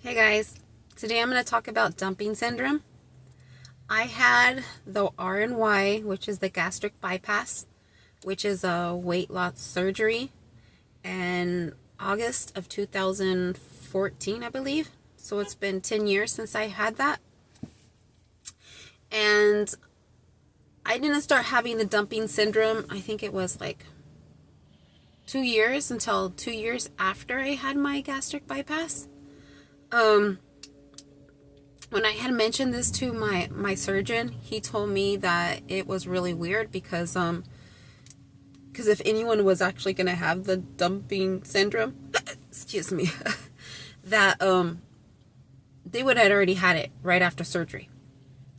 Hey guys, today I'm going to talk about dumping syndrome. I had the RNY, which is the gastric bypass, which is a weight loss surgery, in August of 2014, I believe. So it's been 10 years since I had that. And I didn't start having the dumping syndrome, I think it was like 2 years until 2 years after I had my gastric bypass. When I had mentioned this to my surgeon, he told me that it was really weird because if anyone was actually going to have the dumping syndrome, excuse me, that they would have already had it right after surgery.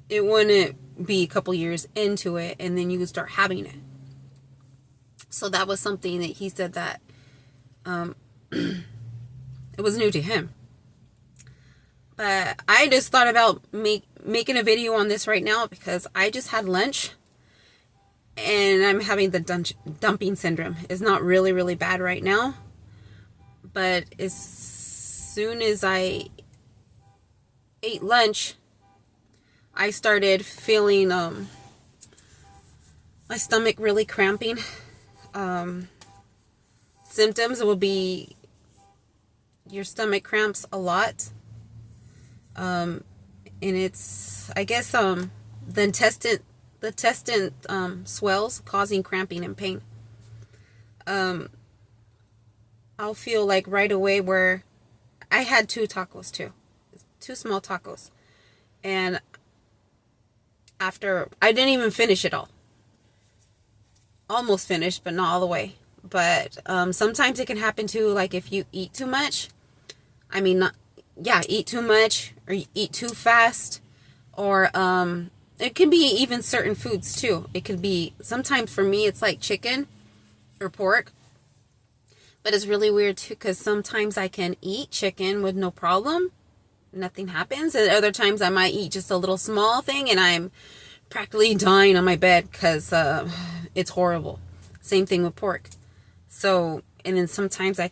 It wouldn't be a couple years into it and then you would start having it. So that was something that he said that it was new to him. But I just thought about making a video on this right now because I just had lunch and I'm having the dumping syndrome. It's not really, really bad right now. But as soon as I ate lunch, I started feeling my stomach really cramping. Symptoms will be your stomach cramps a lot. And it's, I guess, the intestine swells, causing cramping and pain. I'll feel like right away where I had 2 tacos too, 2 small tacos, and after I didn't even finish it all. Almost finished, but not all the way. But sometimes it can happen too, like if you eat too much. I mean, eat too much or eat too fast, or it can be even certain foods too. It could be, sometimes for me it's like chicken or pork, but it's really weird too because sometimes I can eat chicken with no problem, nothing happens, and other times I might eat just a little small thing and I'm practically dying on my bed because it's horrible. Same thing with pork. So, and then sometimes I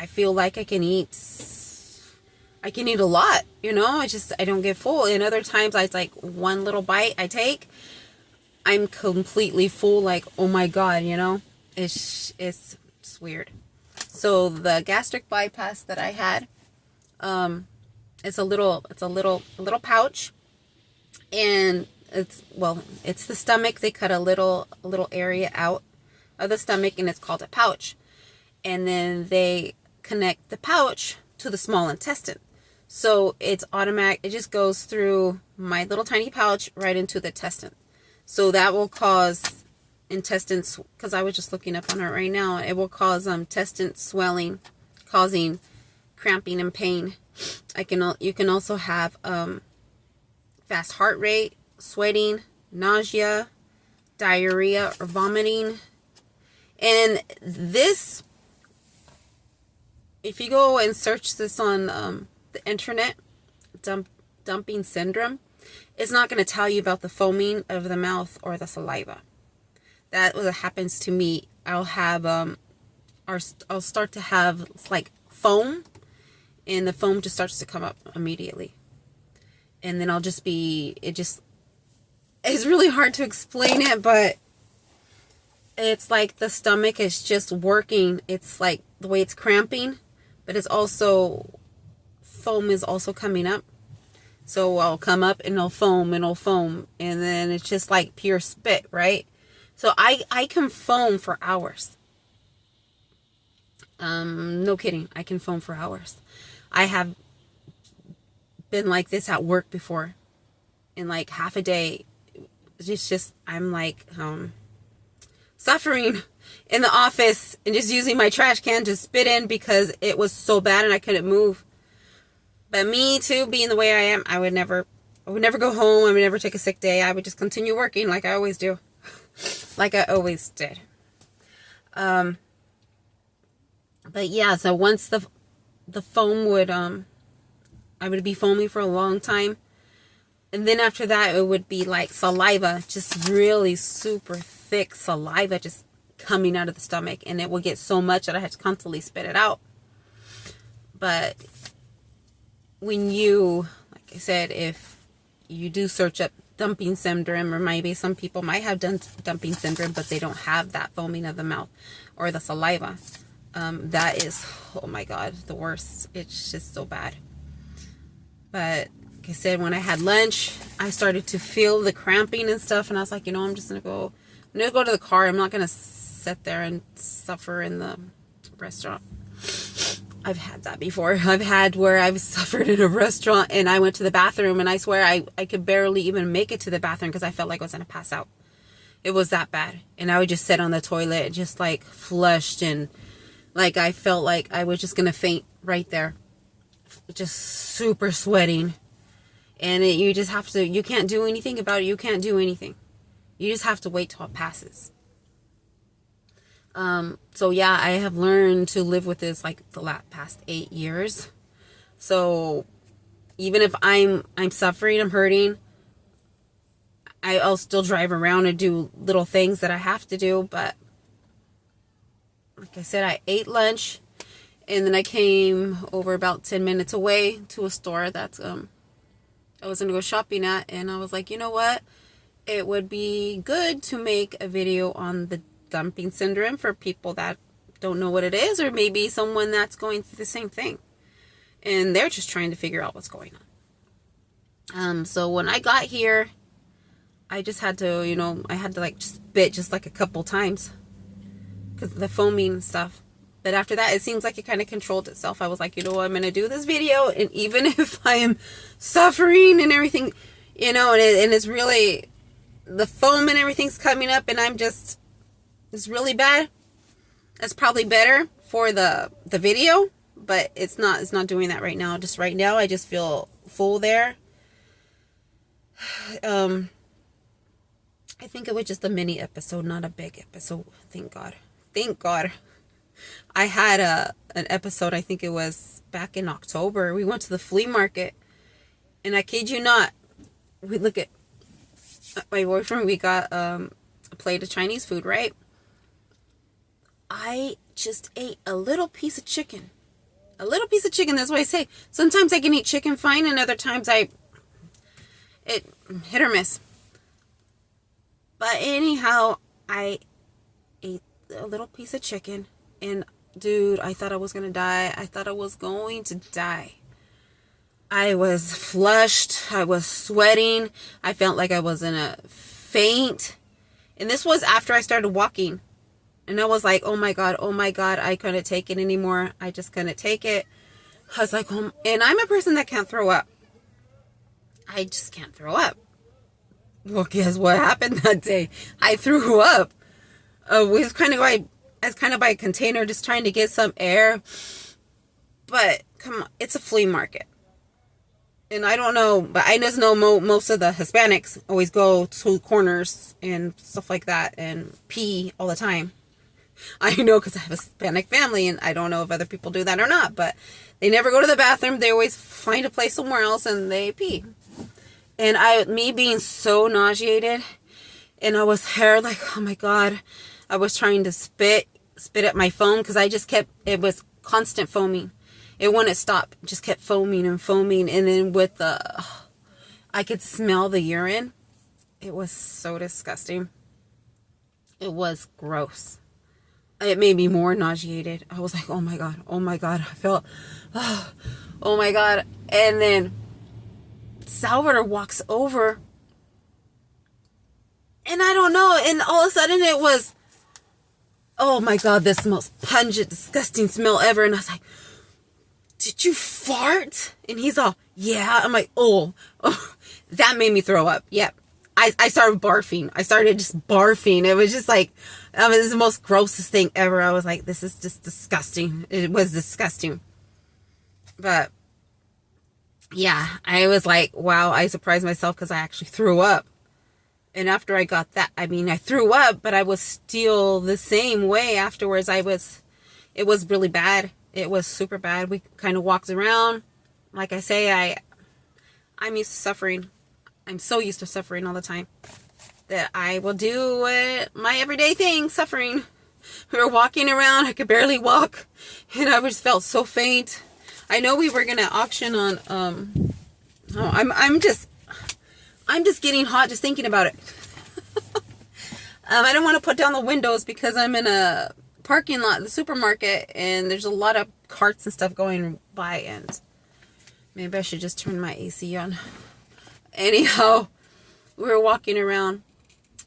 feel like I can eat a lot, I don't get full. And other times it's like one little bite I take, I'm completely full, like, oh my God, it's weird. So the gastric bypass that I had, it's a little pouch, and it's the stomach. They cut a little area out of the stomach and it's called a pouch. And then they connect the pouch to the small intestine. So it's automatic. It just goes through my little tiny pouch right into the intestine. So that will cause intestines, because I was just looking up on it right now, it will cause intestine swelling, causing cramping and pain. You can also have fast heart rate, sweating, nausea, diarrhea, or vomiting. And this, if you go and search this on the internet, dumping syndrome, it's not going to tell you about the foaming of the mouth or the saliva. That what happens to me. I'll start to have like foam, and the foam just starts to come up immediately. And then it's really hard to explain it, but it's like the stomach is just working. It's like the way it's cramping, but it's also, foam is also coming up. So I'll come up and it'll foam, and then it's just like pure spit, right? So I can foam for hours. No kidding. I can foam for hours. I have been like this at work before. In like half a day, I'm like suffering in the office and just using my trash can to spit in because it was so bad and I couldn't move. But me too, being the way I am, I would never go home. I would never take a sick day. I would just continue working like I always do. Like I always did. But yeah, so once the foam would, I would be foaming for a long time. And then after that, it would be like saliva, just really super thick saliva just coming out of the stomach. And it would get so much that I had to constantly spit it out. But when you, like I said, if you do search up dumping syndrome, or maybe some people might have done dumping syndrome, but they don't have that foaming of the mouth or the saliva. That is, oh my God, the worst. It's just so bad. But like I said, when I had lunch, I started to feel the cramping and stuff, and I was like, I'm just gonna go to the car. I'm not gonna sit there and suffer in the restaurant. I've had that before. I've had where I've suffered in a restaurant and I went to the bathroom, and I swear I could barely even make it to the bathroom because I felt like I was going to pass out. It was that bad. And I would just sit on the toilet just like flushed, and like I felt like I was just going to faint right there. Just super sweating. And you just have to, you can't do anything about it. You can't do anything. You just have to wait till it passes. So yeah, I have learned to live with this like the past 8 years. So even if I'm suffering, I'm hurting, I'll still drive around and do little things that I have to do. But like I said, I ate lunch, and then I came over about 10 minutes away to a store that's, I was going to go shopping at, and I was like, you know what? It would be good to make a video on the dumping syndrome for people that don't know what it is, or maybe someone that's going through the same thing and they're just trying to figure out what's going on. So when I got here, I just had to, I had to like spit just like a couple times because of the foaming and stuff. But after that, it seems like it kind of controlled itself. I was like, what, I'm going to do this video, and even if I am suffering and everything, and it's really, the foam and everything's coming up, and it's really bad. It's probably better for the video, but it's not doing that right now. Just right now, I just feel full there. I think it was just a mini episode, not a big episode. Thank God. I had an episode, I think it was back in October. We went to the flea market, and I kid you not, we look at my boyfriend, we got a plate of Chinese food, right? I just ate a little piece of chicken. That's why I say sometimes I can eat chicken fine, and other times it hit or miss. But anyhow, I ate a little piece of chicken, and dude, I thought I was gonna die. I was flushed. I was sweating. I felt like I was in a faint. And this was after I started walking. And I was like, oh my God, I couldn't take it anymore. I just couldn't take it. I was like, and I'm a person that can't throw up. I just can't throw up. Well, guess what happened that day? I threw up. We was kind of by a container, just trying to get some air. But come on, it's a flea market. And I don't know, but I just know most of the Hispanics always go to corners and stuff like that and pee all the time. I know because I have a Hispanic family, and I don't know if other people do that or not, but they never go to the bathroom. They always find a place somewhere else and they pee. And me being so nauseated, and I was here like, oh my God, I was trying to spit at my phone because it was constant foaming. It wouldn't stop. It just kept foaming. And then I could smell the urine. It was so disgusting. It was gross. It made me more nauseated. I was like, oh my God. I felt, oh my God. And then Salvador walks over, and I don't know. And all of a sudden it was, oh my God, this most pungent, disgusting smell ever. And I was like, did you fart? And he's all, yeah. I'm like, oh, that made me throw up. Yep. I started barfing. I started just barfing. It was just like, it was the most grossest thing ever. I was like, this is just disgusting. It was disgusting. But yeah, I was like, wow, I surprised myself because I actually threw up. And after I got that, I threw up, but I was still the same way afterwards. It was really bad. It was super bad. We kind of walked around. Like I say, I'm used to suffering. I'm so used to suffering all the time that I will do my everyday thing, suffering. We were walking around. I could barely walk, and I just felt so faint. I know we were gonna auction on oh, I'm just getting hot just thinking about it. I don't want to put down the windows because I'm in a parking lot, the supermarket, and there's a lot of carts and stuff going by, and maybe I should just turn my AC on. Anyhow, we were walking around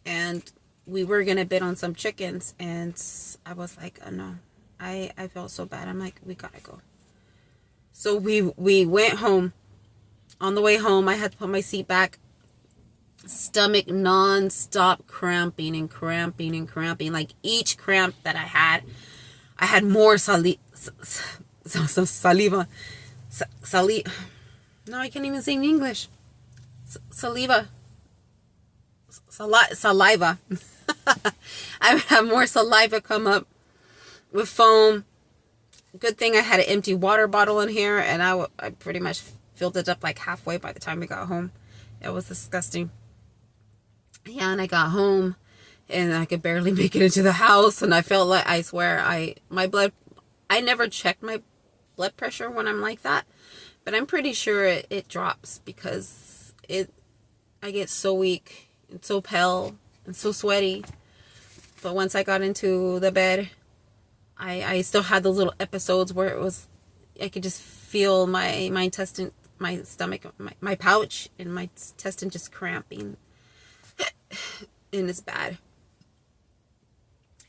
and we were gonna bid on some chickens, and I was like, oh no, I felt so bad. I'm like, we gotta go. So we went home. On the way home, I had to put my seat back. Stomach non-stop cramping and cramping and cramping. Like each cramp that I had more saliva. No, I can't even say in English. Saliva. Saliva. I would have more saliva come up with foam. Good thing I had an empty water bottle in here, and I pretty much filled it up like halfway by the time we got home. It was disgusting. Yeah, and I got home and I could barely make it into the house, and I felt like, I swear, I never checked my blood pressure when I'm like that, but I'm pretty sure it drops because I get so weak and so pale and so sweaty. But once I got into the bed, I still had those little episodes where it was, I could just feel my intestine, my stomach, my pouch and my intestine just cramping. And it's bad.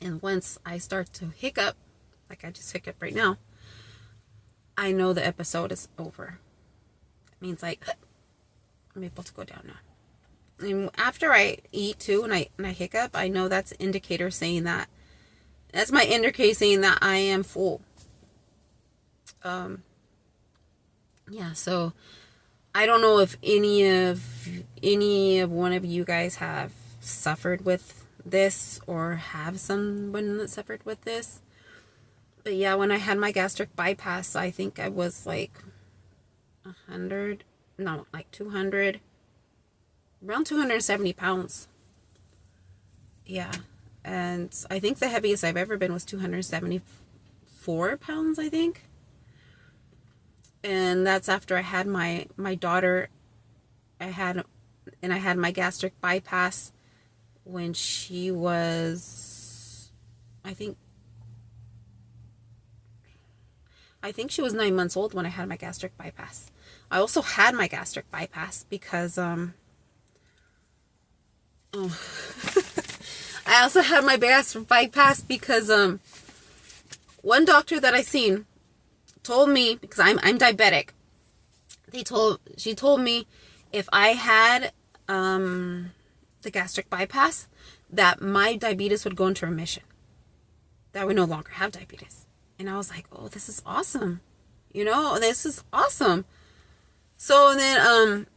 And once I start to hiccup, like I just hiccup right now, I know the episode is over. It means like I'm able to go down now. And after I eat too and I hiccup, I know that's an indicator saying that. That's my indicator saying that I am full. Yeah, so I don't know if any of one of you guys have suffered with this or have someone that suffered with this. But yeah, when I had my gastric bypass, I think I was like 200, around 270 pounds. Yeah. And I think the heaviest I've ever been was 274 pounds, I think. And that's after I had my daughter. I had my gastric bypass when she was, I think she was 9 months old when I had my gastric bypass. I also had my gastric bypass because I also had my gastric bypass because one doctor that I seen told me, because I'm diabetic, she told me if I had the gastric bypass, that my diabetes would go into remission, that I would no longer have diabetes. And I was like, oh, this is awesome, this is awesome. So then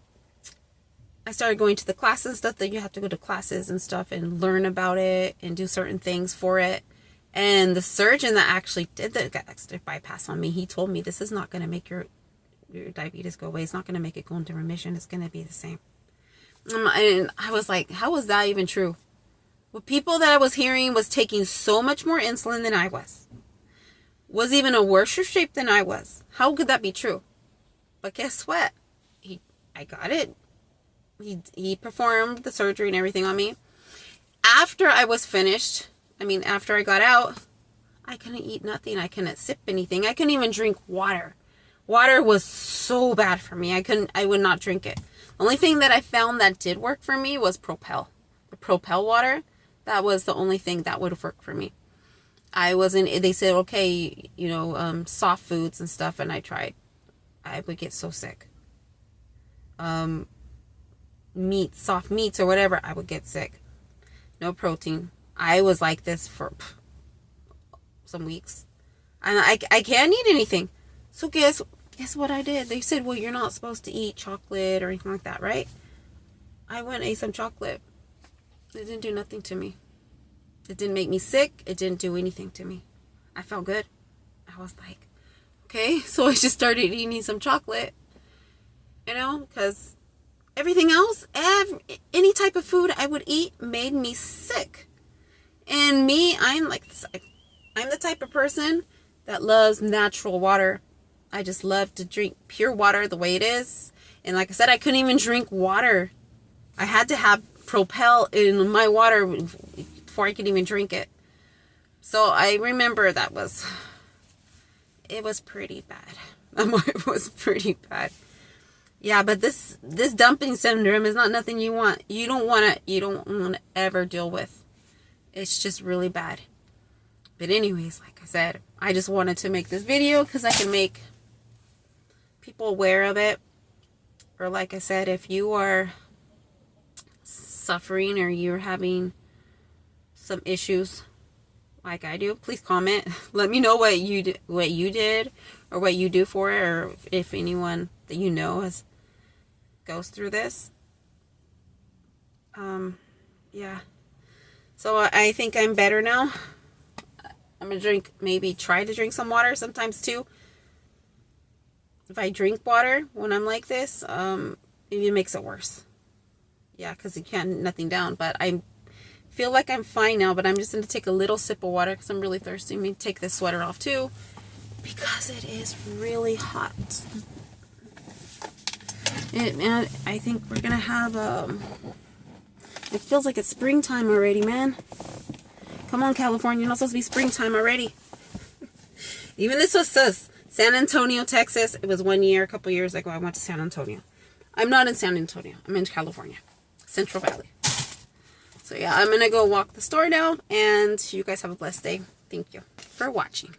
I started going to the classes and stuff, that you have to go to classes and stuff and learn about it and do certain things for it. And the surgeon that actually did the gastric bypass on me, he told me this is not going to make your diabetes go away. It's not going to make it go into remission. It's going to be the same. And I was like, how was that even true? Well, people that I was hearing was taking so much more insulin than I was even a worse shape than I was. How could that be true? But guess what? I got it. He performed the surgery and everything on me. After I was finished, after I got out, I couldn't eat nothing. I couldn't sip anything. I couldn't even drink water. Water was so bad for me. I would not drink it. The only thing that I found that did work for me was Propel. The Propel water, that was the only thing that would work for me. They said, okay, soft foods and stuff, and I tried. I would get so sick. Soft meats or whatever, I would get sick. No protein. I was like this for some weeks. And I can't eat anything. So guess what I did? They said, well, you're not supposed to eat chocolate or anything like that, right? I went and ate some chocolate. It didn't do nothing to me. It didn't make me sick. It didn't do anything to me. I felt good. I was like, okay. So I just started eating some chocolate, because everything else, any type of food I would eat made me sick. And me, I'm the type of person that loves natural water. I just love to drink pure water the way it is. And like I said, I couldn't even drink water. I had to have Propel in my water before I could even drink it. So I remember it was pretty bad. It was pretty bad. Yeah, but this dumping syndrome is not nothing you want. You don't want to ever deal with. It's just really bad. But anyways, like I said, I just wanted to make this video because I can make people aware of it. Or like I said, if you are suffering or you're having some issues like I do, please comment. Let me know what you did or what you do for it, or if anyone that you know goes through this. Yeah. So I think I'm better now. I'm gonna try to drink some water sometimes too. If I drink water when I'm like this, it even makes it worse. Yeah, because you can't nothing down. But I feel like I'm fine now, but I'm just going to take a little sip of water because I'm really thirsty. Let me take this sweater off too because it is really hot. Man, I think we're going to have, it feels like it's springtime already, man. Come on, California, you're not supposed to be springtime already. Even this was San Antonio, Texas. It was a couple years ago, I went to San Antonio. I'm not in San Antonio. I'm in California, Central Valley. So yeah, I'm going to go walk the store now, and you guys have a blessed day. Thank you for watching.